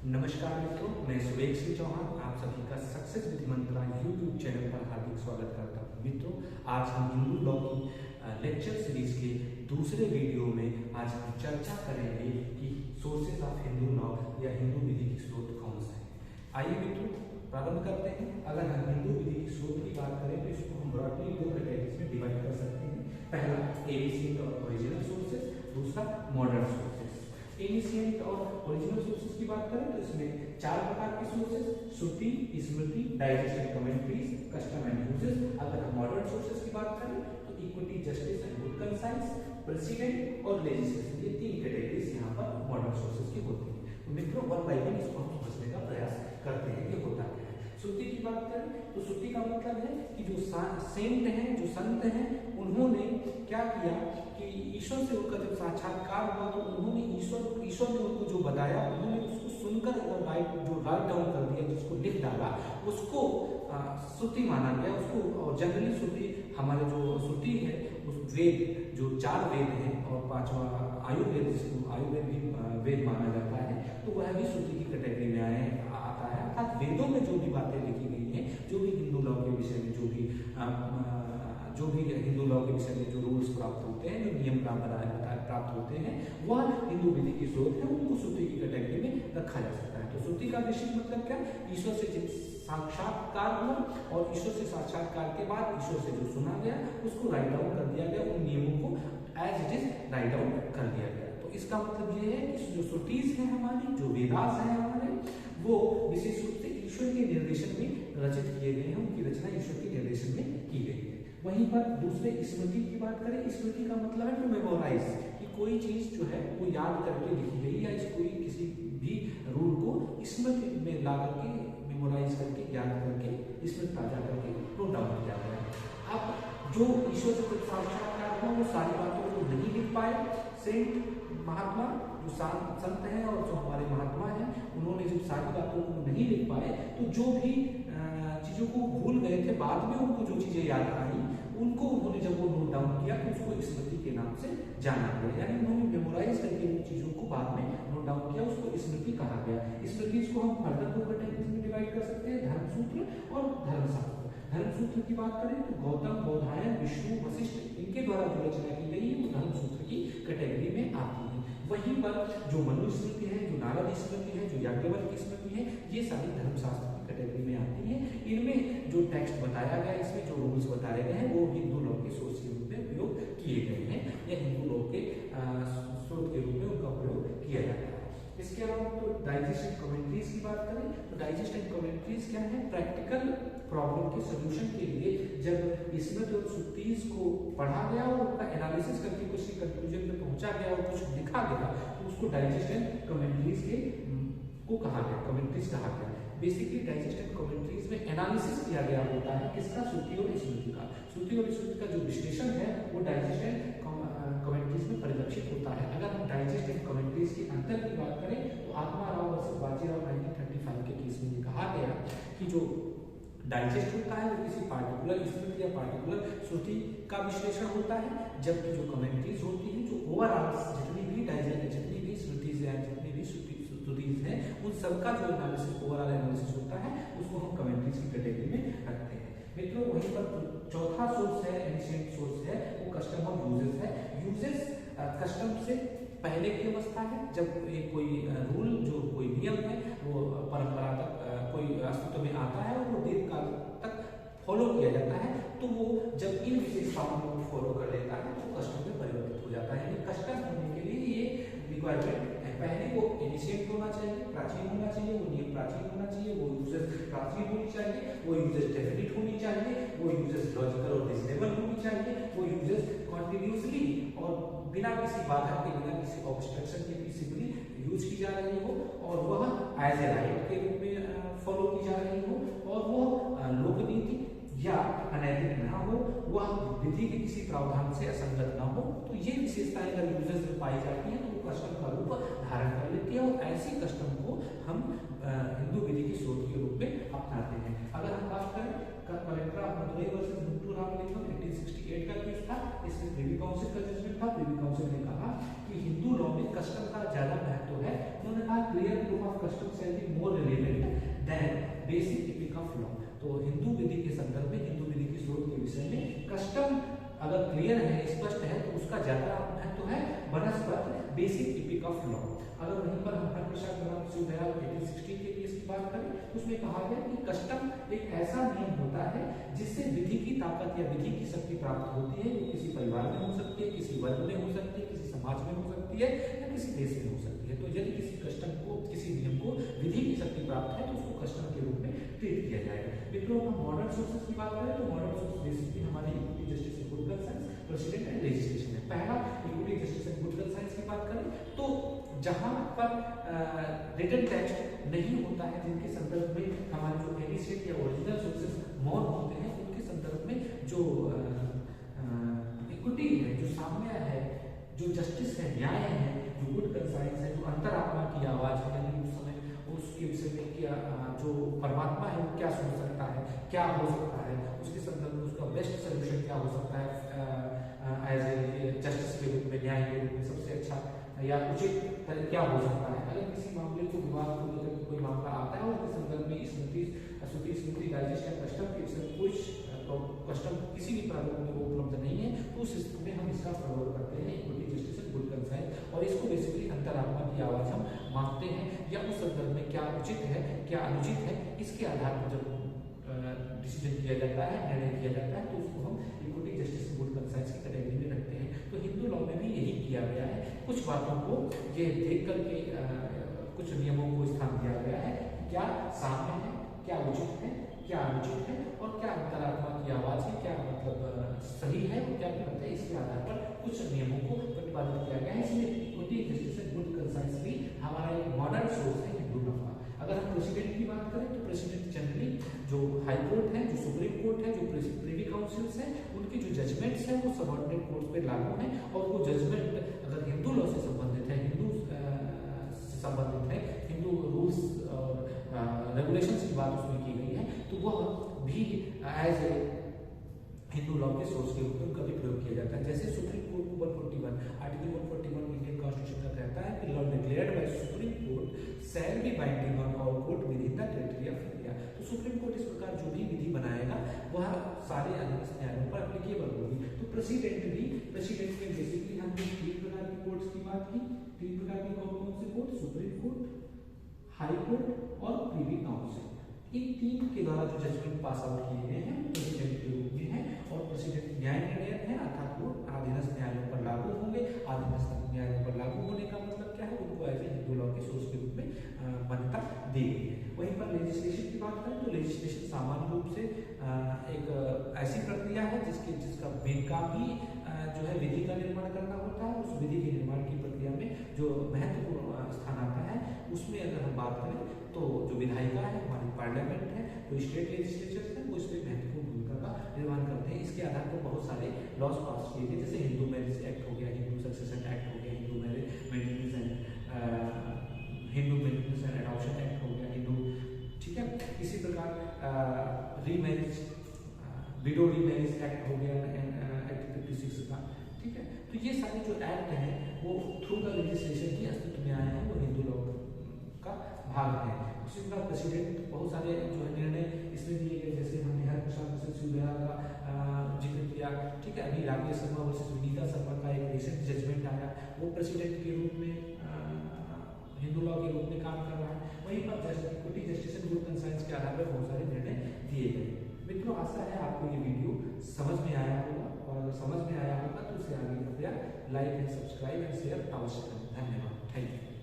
नमस्कार मित्रों, मैं सुरेश सिंह चौहान आप सभी का success with Mantra YouTube channel पर हार्दिक स्वागत करता हूं। मित्रों, आज हम हिंदू लॉ की लेक्चर सीरीज के दूसरे वीडियो में आज हम चर्चा करेंगे कि सोर्सेज ऑफ हिंदू लॉ या हिंदू विधि की स्रोत कौन सा है। आइए मित्रों प्रारंभ करते हैं। अगर हम हिंदू विधि की स्रोत की बात करें तो इसको हम ब्रॉडली दो कैटेगरीज में डिवाइड कर सकते हैं। पहला एनिशिएंट और ओरिजिनल सोर्सेज, दूसरा मॉडर्न सोर्सेज। एनिशिएंट और ओरिजिनल सोर्सेज की बात करें तो इसमें चार प्रकार के sources, Shruti, Smriti, digested commentaries, custom and uses. अगर हम मॉडर्न सोर्सेज की बात करें तो equity, justice and good conscience, president और लेजिस्लेशन, ये तीन कैटेगरीज यहाँ पर मॉडर्न सोर्सेज की होती है। तो मित्रों वन बाय वन इसको हम समझने का प्रयास करते हैं कि होता क्या है। श्रुति की बात करें तो श्रुति का मतलब है कि जो सेंट हैं, जो संत हैं, उन्होंने क्या किया कि ईश्वर से उनका जब साक्षात्कार हुआ तो उन्होंने ईश्वर ने उनको जो बताया उन्होंने उसको सुनकर जो राइट डाउन कर दिया, जिसको लिख डाला, उसको श्रुति माना गया उसको। और जनरली श्रुति हमारे जो श्रुति है उस वेद, जो चार वेद हैं और पांचवा आयुर्वेद, जिसको आयुर्वेद भी वेद माना जाता है, तो वह भी श्रुति की कैटेगरी में आता है। अर्थात वेदों में जो भी बातें लिखी गई हैं, जो भी हिंदू लॉ के विषय में जो भी हिंदू लॉ के विषय में जो रूल्स प्राप्त होते हैं, जो नियम प्राप्त होते हैं, वह हिंदू विधि की स्रोत है, उनको श्रुति की कैटेगरी में रखा जा सकता है। तो श्रुति का बेसिक मतलब क्या, ईश्वर से साक्षात्कार हुआ और ईश्वर से साक्षात्कार के बाद ईश्वर से जो सुना गया उसको राइट डाउन कर दिया गया, उन नियमों को as it is write down कर दिया गया। तो इसका मतलब ये है कि जो श्रुतिज हैं हमारी, जो वेदास हैं हमारे, वो विशेष रूप से ईश्वर के निर्देशन में रचित किए गए हैं, उनकी रचना ईश्वर के निर्देशन में की गई है। वहीं पर दूसरे स्मृति की बात करें, स्मृति का मतलब है टू मेमोराइज, कि कोई चीज जो है वो याद करके लिखी गई या कोई किसी भी रूल को स्मृति में ला करके मेमोराइज करके याद करके स्मृति ताजा करके नोट डाउन किया गया है। अब जो ईश्वर से साक्षात्कार हुआ वो सारी बातों को नहीं लिख पाए सेंट महात्मा, जो संत हैं और जो हमारे महात्मा हैं, उन्होंने जब सारी बातों को नहीं लिख पाए तो जो भी चीजों को भूल गए थे, बाद में उनको जो चीजें याद आई उनको उन्होंने जब वो नोट डाउन किया तो उसको स्मृति के नाम से जाना गया। यानी उन्होंने मेमोराइज करके उन चीजों को बाद में नोट डाउन किया, उसको स्मृति कहा गया। स्मृति को हम फर्दर दो कैटेगरीज में डिवाइड कर सकते हैं, धर्मसूत्र और धर्मशास्त्र। धर्मसूत्र की बात करें तो गौतम, बौधायन, विष्णु, वशिष्ठ, इनके द्वारा जो रचना की गई है वो धर्मसूत्र की कैटेगरी में आती है। वहीं पर जो मनुस्मृति है, जो नारद स्मृति है, जो याज्ञवल्क्य स्मृति है, ये सारी धर्मशास्त्र की कैटेगरी में आती है। इनमें जो टेक्स्ट बताया गया, इसमें जो रूल्स बताए गए हैं, वो हिंदू लॉ के सोर्स के रूप में उपयोग किए गए हैं या हिंदू लॉ के स्रोत के रूप में उनका प्रयोग किया जाता है। इसके अलावा तो डाइजेस्टेड कमेंट्रीज की बात करें तो डाइजेस्टेड कमेंट्रीज क्या है, प्रैक्टिकल प्रॉब्लम के सोल्यूशन के लिए जब स्मृति और श्रुतिज को पढ़ा गया और उनका एनालिसिस करके कुछ कंक्लूजन में पहुंचा गया और कुछ लिखा गया तो उसको डाइजेस्टेड कमेंट्रीज को कहा गया, कमेंट्रीज कहा गया। बेसिकली डाइजेस्टेड कमेंट्रीज में एनालिसिस किया गया होता है किसका, श्रुति और स्मृति का। श्रुति और स्मृति का जो विश्लेषण है वो डाइजेस्टेड कमेंट्रीज में परिलक्षित होता है। अगर हम डाइजेस्टेड कमेंट्रीज के अंतर की बात करें तो आत्मा राव वर्सेस बाजीराव 1935 के केस में कहा गया कि जो डाइजेस्ट होता है वो किसी पार्टिकुलर स्मृति या पार्टिकुलर श्रुति का विश्लेषण होता है, जबकि जो कमेंट्रीज होती है, जो ओवरऑल जितनी भी स्मृतिज है, जितनी भी श्रुतिज हैं, उन सबका जो एनालिसिस, ओवरऑल एनालिसिस होता है, उसको हम कमेंट्रीज की कैटेगरी में रखते हैं। मित्रों वहीं पर चौथा सोर्स है, एंशिएंट सोर्स है, वो कस्टम और यूजेस है। यूजेस कस्टम से पहले की अवस्था है, जब कोई रूल, जो कोई नियम है वो परंपरागत कोई अस्तित्व में आता है और वो दीर्घकाल तक फॉलो किया जाता है, तो वो जब इन विशेषताओं को फॉलो कर लेता है तो कस्टम में परिवर्तित हो जाता है। कस्टम होने के लिए ये रिक्वायरमेंट है, पहले वो एनिशिएंट होना चाहिए, प्राचीन होना चाहिए, वो नियम प्राचीन होना चाहिए, वो यूजेस प्राचीन होनी चाहिए, वो यूजेस डेफिनिट होनी चाहिए, वो यूजेस लॉजिकल और रीजनेबल होनी चाहिए, वो यूजेस कॉन्टिन्यूसली और बिना किसी बाधा के, बिना किसी ऑब्स्ट्रक्शन के पीसफुली यूज की जा रही हो और वह एज ए राइट के रूप में फॉलो की जा रही हो और वह लोकनीति या अनैतिक ना हो, वह विधि के किसी प्रावधान से असंगत ना हो। तो ये विशेषताएं अगर यूजर्स में पाई जाती हैं तो वो कस्टम का रूप धारण कर लेती है और ऐसी कस्टम को हम हिंदू विधि के स्रोत के रूप में अपनाते हैं। अगर हम बात करें collector of Madurai versus Muntu Ramalingam 1868 का केस था, इसमें प्रिवी काउंसिल का जजमेंट था। प्रिवी काउंसिल ने कहा कि हिंदू लॉ में कस्टम का ज्यादा महत्व है। उन्होंने कहा clear proof of custom shall be विषय में। कस्टम अगर क्लियर है, स्पष्ट है, तो उसका ज्यादा महत्व है बनस्पत बेसिक इपिक ऑफ लॉ। अगर वहीं पर हम हरप्रसाद बराड़ शिवदयाल 1860 के केस की बात करें तो उसमें कहा गया कि कस्टम एक ऐसा नियम होता है जिससे विधि की ताकत या विधि की शक्ति प्राप्त होती है। वो किसी परिवार में हो सकती है, किसी वर्ग में हो सकती है, किसी समाज में हो सकती है या किसी देश में हो सकती है। तो यदि किसी कस्टम को, किसी नियम को विधि की शक्ति प्राप्त है तो उसको कस्टम के रूप में ट्रीट किया जाएगा। मित्रों, हम मॉडर्न सोर्सेस की बात करें तो मॉडर्न सोर्स बेसिकली हमारे equity justice and good conscience, president and legislation है। पहला equity justice and good conscience की बात करें तो जहां पर रिटन टेक्स्ट नहीं होता है, जिनके संदर्भ में हमारे जो एडिसेट या ओरिजिनल सोर्सेस मौन होते हैं, उनके संदर्भ में जो इक्विटी है, जो साम्य है, जो जस्टिस है, न्याय है, जो गुड कंसाइंस है, जो अंतरात्मा की आवाज है, यानी उस समय उसके विषय में क्या जो परमात्मा है वो क्या सोच सकता है, क्या हो सकता है, उसके संदर्भ में उसका बेस्ट सोल्यूशन क्या हो सकता है एज ए जस्टिस के रूप में, न्याय के रूप में सबसे अच्छा या उचित क्या हो सकता है। अगर किसी मामले को, विवाद को लेकर कोई मामला आता है और उसके संदर्भ में स्मृति डाइजेस्ट या कस्टम के विषय में कुछ कस्टम किसी भी प्रारूप में वो उपलब्ध नहीं है, तो उस स्थिति में हम इसका प्रयोग करते हैं equity justice and good conscience, और इसको बेसिकली अंतरात्मा की आवाज हम मानते हैं या उस संदर्भ में क्या उचित है, क्या अनुचित है, इसके आधार पर जब डिसीजन किया जाता है, निर्णय किया जाता है, तो उसको हम equity justice and good conscience की कैटेगरी में रखते हैं। तो हिंदू लॉ में भी यही किया गया है। कुछ बातों को ये देख करके कुछ नियमों को स्थान दिया गया है, क्या साम्य है, क्या उचित है, क्या अनुचित है, और क्या अंतरात्मा की आवाज है, क्या मतलब सही है और क्या गलत है, इसके आधार पर कुछ नियमों को प्रतिपादित किया गया है। इसलिए equity justice and good conscience भी हमारा एक मॉडर्न सोर्स है हिंदू लॉ का। अगर हम प्रेसिडेंट की बात करें तो प्रेसिडेंट जनरली जो हाई कोर्ट है, जो सुप्रीम कोर्ट है, जो प्रिवी काउंसिल्स है, उनकी जो जजमेंट्स है वो सबऑर्डिनेट कोर्ट्स पे लागू है, और वो जजमेंट अगर हिंदू लॉ से संबंधित है, हिंदू से संबंधित है, हिंदू रूल्स और रेगुलेशंस की बात उसमें की गई है, तो वह भी एज ए हिंदू लॉ के सोर्स के रूप में कभी प्रयोग किया जाता है। जैसे सुप्रीम कोर्ट को 141 आर्टिकल 141 इंडियन कॉन्स्टिट्यूशन का कहता है कि law declared by supreme court shall be binding on all court with in the territory of India. तो सुप्रीम कोर्ट इस प्रकार जो भी विधि बनाएगा वह सारे अधीनस्थ न्यायालयों पर एप्लीकेबल होगी। तो प्रेसिडेंट में बेसिकली हमने 3 प्रकार की कोर्ट्स की बात की। 3 प्रकार की कौन से court? Supreme court, high court और प्रिवी काउंसिल। इन 3 के द्वारा जो जजमेंट पास आउट किए गए हैं प्रेसिडेंट के रूप में है, और प्रेसिडेंट न्याय निर्णय है, अर्थात वो अधीनस्थ न्यायालयों पर लागू होंगे। अधीनस्थ न्यायालयों पर लागू होने का मतलब क्या है? उनको एज ए हिंदू लॉ के सोर्स के रूप में मान्यता दी गई है। वहीं पर लेजिस्लेशन की बात करें तो लेजिस्लेशन सामान्य रूप से एक ऐसी प्रक्रिया है जिसका मेन काम ही जो है विधि का निर्माण करना होता है। उस विधि के निर्माण की प्रक्रिया में जो महत्वपूर्ण स्थान आता है उसमें अगर हम बात करें तो जो विधायिका है, हमारी पार्लियामेंट है, जो स्टेट लेजिस्लेचर है, वो इसमें महत्वपूर्ण भूमिका का निर्माण करते हैं। इसके आधार पर बहुत सारे लॉज पास किए गए, जैसे हिंदू मैरिज एक्ट हो गया, हिंदू सक्सेशन एक्ट हो गया, Hindu maintenance and adoption act हो गया, ठीक है। इसी प्रकार रीमैरिज, विडो रीमैरिज एक्ट हो गया, एक्ट 56 का, ठीक है। तो ये सारे जो एक्ट हैं वो थ्रू द लेजिस्लेशन ही अस्तित्व में आए हैं, वो हिंदू लॉ का भाग है। उसी प्रकार प्रेसिडेंट बहुत सारे जो है निर्णय इसमें दिए गए, जैसे हमने हरप्रसाद शिवदयाल का जिक्र किया, ठीक है। अभी राकेश शर्मा वर्सेस विनीता शर्मा का एक रिसेंट जजमेंट आया, वो प्रेसिडेंट के रूप में हिंदू लॉ के रूप में काम कर रहा है। वहीं पर equity justice and good conscience के आधार पर बहुत सारे निर्णय दिए गए। मित्रों, आशा है आपको ये वीडियो समझ में आया होगा, और अगर समझ में आया होगा तो उसे आगे कृपया like and subscribe and share अवश्य करें। धन्यवाद, थैंक यू।